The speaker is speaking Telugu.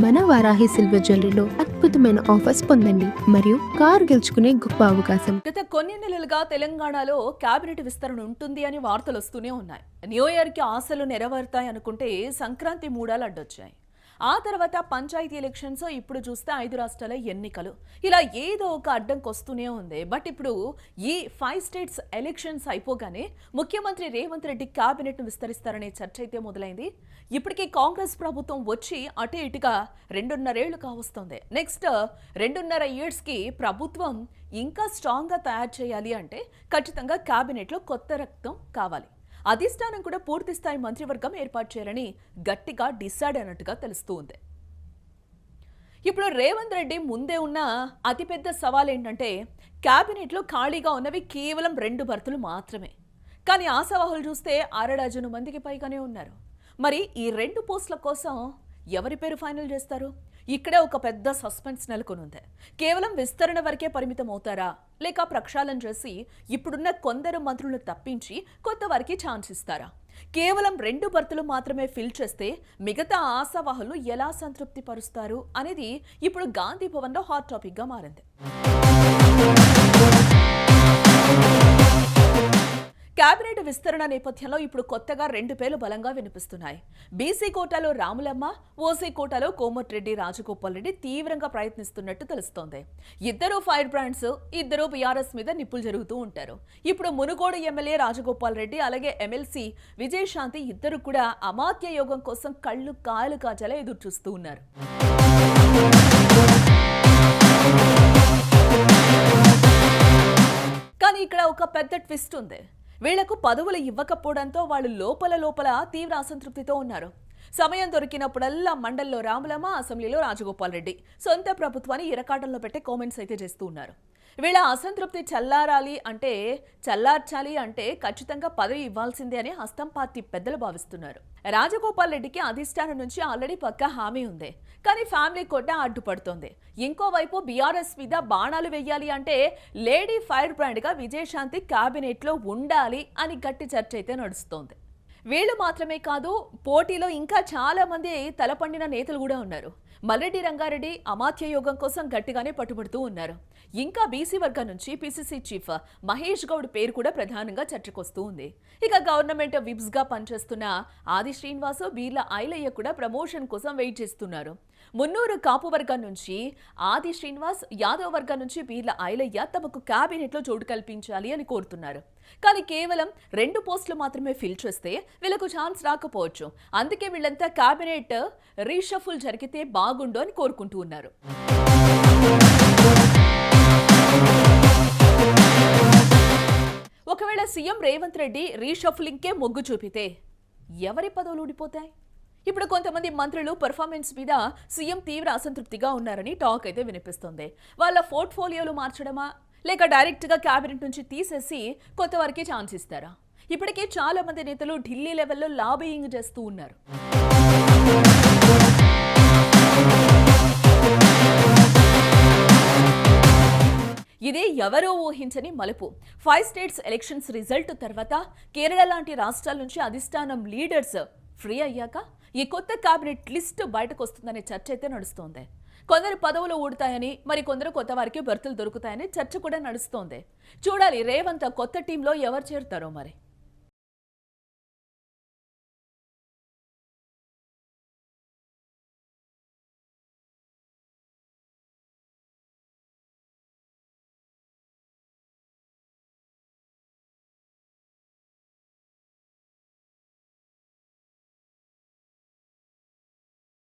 మన వారాహి సిల్వర్ జ్యువెలరీలో అద్భుతమైన ఆఫర్స్ పొందండి మరియు కారు గెలుచుకునే గొప్ప అవకాశం. గత కొన్ని నెలలుగా తెలంగాణలో కేబినెట్ విస్తరణ ఉంటుంది అని వార్తలు వస్తూనే ఉన్నాయి. న్యూ ఇయర్ కి ఆశలు నెరవేరుతాయి అనుకుంటే సంక్రాంతి మూడాలు అడ్డొచ్చాయి. ఆ తర్వాత పంచాయతీ ఎలక్షన్స్, ఇప్పుడు చూస్తే 5 రాష్ట్రాల ఎన్నికలు, ఇలా ఏదో ఒక అడ్డంకి వస్తూనే ఉంది. బట్ ఇప్పుడు ఈ 5 స్టేట్స్ ఎలక్షన్స్ అయిపోగానే ముఖ్యమంత్రి రేవంత్ రెడ్డి కేబినెట్ ను విస్తరిస్తారనే చర్చ అయితే మొదలైంది. ఇప్పటికే కాంగ్రెస్ ప్రభుత్వం వచ్చి అటు ఇటుగా 2.5 ఏళ్లు కావస్తుంది. నెక్స్ట్ 2.5 ఇయర్స్ కి ప్రభుత్వం ఇంకా స్ట్రాంగ్ గా తయారు చేయాలి అంటే ఖచ్చితంగా కేబినెట్ లో కొత్త రక్తం కావాలి. అధిష్టానం కూడా పూర్తి స్థాయి మంత్రివర్గం ఏర్పాటు చేయాలని గట్టిగా డిసైడ్ అయినట్టుగా తెలుస్తూ ఉంది. ఇప్పుడు రేవంత్ రెడ్డి ముందే ఉన్న అతిపెద్ద సవాల్ ఏంటంటే కేబినెట్లో ఖాళీగా ఉన్నవి కేవలం 2 భర్తలు మాత్రమే. కానీ ఆశావాహులు చూస్తే 6 డజను మందికి పైగానే ఉన్నారు. మరి ఈ 2 పోస్టుల కోసం ఎవరి పేరు ఫైనల్ చేస్తారు? ఇక్కడే ఒక పెద్ద సస్పెన్స్ నెలకొనుంది. కేవలం విస్తరణ వరకే పరిమితం అవుతారా, లేక ప్రక్షాళన చేసి ఇప్పుడున్న కొందరు మంత్రులను తప్పించి కొత్త వారికి ఛాన్స్ ఇస్తారా? కేవలం 2 భర్తలు మాత్రమే ఫిల్ చేస్తే మిగతా ఆశావాహులు ఎలా సంతృప్తి పరుస్తారు అనేది ఇప్పుడు గాంధీ భవన్లో హాట్ టాపిక్ గా మారింది. కేబినెట్ విస్తరణ నేపథ్యంలో ఇప్పుడు కొత్తగా 2 పేర్లు బలంగా వినిపిస్తున్నాయి. బీసీ కోటాలో రాములమ్మ, ఓసీ కోటాలో కోమటిరెడ్డి రాజగోపాల్ రెడ్డి తీవ్రంగా ప్రయత్నిస్తున్నట్టు తెలుస్తోంది. ఇద్దరు ఫైర్ బ్రాండ్స్, ఇద్దరు బీఆర్ఎస్ మీద నిప్పులు జరుగుతూ ఉంటారు. ఇప్పుడు మునుగోడు ఎమ్మెల్యే రాజగోపాల్ రెడ్డి, అలాగే ఎమ్మెల్సీ విజయశాంతి ఇద్దరు కూడా అమాత్య యోగం కోసం కళ్ళు కాయలు కాజాలా ఎదురు చూస్తూ ఉన్నారు. కానీ ఇక్కడ ఒక పెద్ద ట్విస్ట్ ఉంది. వీళ్లకు పదవులు ఇవ్వకపోవడంతో వాళ్ళు లోపల తీవ్ర అసంతృప్తితో ఉన్నారు. సమయం దొరికినప్పుడల్లా మండల్లో రాములమ్మ, అసెంబ్లీలో రాజగోపాల్ రెడ్డి సొంత ప్రభుత్వాన్ని ఇరకాటంలో పెట్టే కామెంట్స్ అయితే చేస్తూ ఉన్నారు. వీళ్ళ అసంతృప్తి చల్లార్చాలి అంటే ఖచ్చితంగా పదవి ఇవ్వాల్సిందే అని హస్తం పార్టీ పెద్దలు భావిస్తున్నారు. రాజగోపాల్ రెడ్డికి అధిష్టానం నుంచి ఆల్రెడీ పక్కా హామీ ఉంది. కానీ ఫ్యామిలీ కోట అడ్డుపడుతోంది. ఇంకోవైపు బీఆర్ఎస్ మీద బాణాలు వెయ్యాలి అంటే లేడీ ఫైర్ బ్రాండ్ గా విజయశాంతి కేబినెట్ లో ఉండాలి అని గట్టి చర్చ అయితే నడుస్తోంది. వీళ్ళు మాత్రమే కాదు, పోటీలో ఇంకా చాలా మంది తలపండిన నేతలు కూడా ఉన్నారు. మల్లెడ్డి రంగారెడ్డి అమాత్య యోగం కోసం గట్టిగానే పట్టుబడుతూ ఉన్నారు. ఇంకా బీసీ వర్గం నుంచి పీసీసీ చీఫ్ మహేష్ గౌడ్ పేరు కూడా ప్రధానంగా చర్చకొస్తూ ఉంది. ఇక గవర్నమెంట్ విప్స్ గా పనిచేస్తున్న ఆది శ్రీనివాసు, బీర్ల ఐలయ్య కూడా ప్రమోషన్ కోసం వెయిట్ చేస్తున్నారు. మున్నూరు కాపు వర్గం నుంచి ఆది శ్రీనివాస్, యాదవ్ వర్గం నుంచి బీర్ల ఐలయ్య తమకు కేబినెట్ లో చోటు కల్పించాలి అని కోరుతున్నారు. కానీ కేవలం 2 పోస్టులు మాత్రమే ఫిల్ చేస్తే వీళ్ళకు ఛాన్స్ రాకపోవచ్చు. అందుకే వీళ్ళంతా కేబినెట్ రీషఫుల్ జరిగితే బాగుండు అని కోరుకుంటూ ఉన్నారు. ఒకవేళ సీఎం రేవంత్ రెడ్డి రీషఫ్లింగ్కే మొగ్గు చూపితే ఎవరి పదవులు ఊడిపోతాయి? ఇప్పుడు కొంతమంది మంత్రులు పర్ఫార్మెన్స్ మీద సీఎం తీవ్ర అసంతృప్తిగా ఉన్నారని టాక్ అయితే వినిపిస్తుంది. వాళ్ళ పోర్ట్ఫోలియోలు మార్చడమా, లేక డైరెక్ట్ గా కేబినెట్ నుంచి తీసేసి కొత్త వారికి ఛాన్స్ ఇస్తారా? ఇప్పటికే చాలా మంది నేతలు ఢిల్లీ లెవెల్లో లాబియింగ్ చేస్తూ ఉన్నారు. ఇదే ఎవరో ఊహించని మలుపు. 5 స్టేట్స్ ఎలక్షన్స్ రిజల్ట్ తర్వాత కేరళ లాంటి రాష్ట్రాల నుంచి అధిష్టానం లీడర్స్ ఫ్రీ అయ్యాక ఈ కొత్త కేబినెట్ లిస్ట్ బయటకు వస్తుందనే చర్చ అయితే నడుస్తోంది. కొందరు పదవులు ఊడతాయని, మరి కొందరు కొత్త వారికి భర్తలు దొరుకుతాయని చర్చ కూడా నడుస్తోంది. చూడాలి రేవంత్ కొత్త టీంలో ఎవరు చేరుతారో మరి.